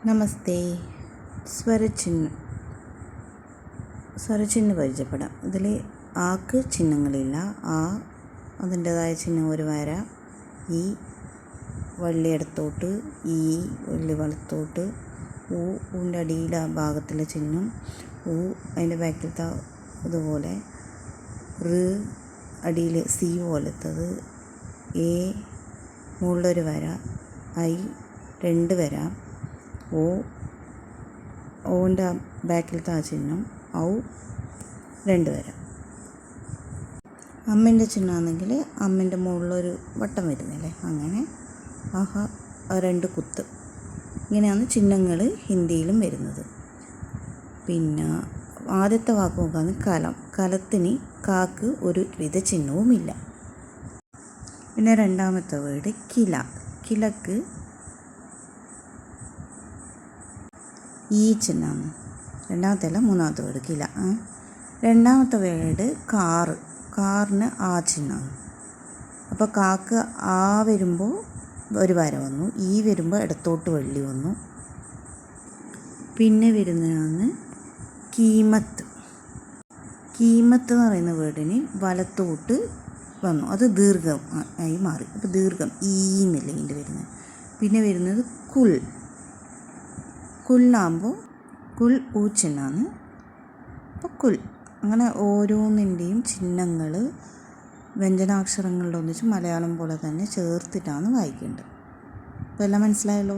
നമസ്തേ. സ്വരചിഹ്നം പരിചയപ്പെടാം. ഇതിൽ ആക്ക് ചിഹ്നങ്ങളില്ല. ആ അതിൻ്റേതായ ചിഹ്നം ഒരു വര, ഈ വള്ളി ഇടത്തോട്ട്, ഈ വള്ളി വലത്തോട്ട്, ഊൻ്റെ അടിയിലെ ഭാഗത്തിലെ ചിഹ്നം, അതിൻ്റെ ബാക്കിലത്തെ ഇതുപോലെ, അടിയിൽ സി പോലത്തത്, എ മുകളിലൊരു വര, ഐ രണ്ട് വര, ഓൻ്റെ ബാക്കിലത്തെ ആ ചിഹ്നം, രണ്ട് വര. അമ്മേൻ്റെ ചിഹ്നമാണെങ്കിൽ അമ്മേൻ്റെ മുകളിലൊരു വട്ടം വരുന്നില്ലേ, അങ്ങനെ രണ്ട് കുത്ത്. ഇങ്ങനെയാണ് ചിഹ്നങ്ങൾ ഹിന്ദിയിലും വരുന്നത്. പിന്നെ ആദ്യത്തെ വാക്ക് നോക്കുകയാണ് കലം. കലത്തിന് കാക്ക് ഒരു വിധ ചിഹ്നവുമില്ല. പിന്നെ രണ്ടാമത്തെ വേർഡ് കില. കിലക്ക് ഈ ചിഹ്നമാണ്. രണ്ടാമത്തെ അല്ല, മൂന്നാമത്തെ വേർഡ് കില. രണ്ടാമത്തെ വേർഡ് കാറ്. കാറിന് ആ ചിഹ്നമാണ്. അപ്പോൾ കാക്ക് ആ വരുമ്പോൾ ഒരു വര വന്നു, ഈ വരുമ്പോൾ ഇടത്തോട്ട് വള്ളി വന്നു. പിന്നെ വരുന്നതാണ് കീമത്ത്. കീമത്ത് എന്ന് പറയുന്ന വേർഡിന് വലത്തോട്ട് വന്നു, അത് ദീർഘം ആയി മാറി. അപ്പോൾ ദീർഘം ഈ എന്നില്ല ഇതിൻ്റെ വരുന്നത്. പിന്നെ വരുന്നത് കുൽ. കുല്ലാകുമ്പോൾ കുൽ ചിഹ്നമാണ്. അപ്പോൾ കുൽ. അങ്ങനെ ഓരോന്നിൻ്റെയും ചിഹ്നങ്ങൾ വ്യഞ്ജനാക്ഷരങ്ങളുടെ ഒന്നിച്ച് മലയാളം പോലെ തന്നെ ചേർത്തിട്ടാണ് വായിക്കേണ്ടത്. അപ്പോൾ എല്ലാം മനസ്സിലായല്ലോ.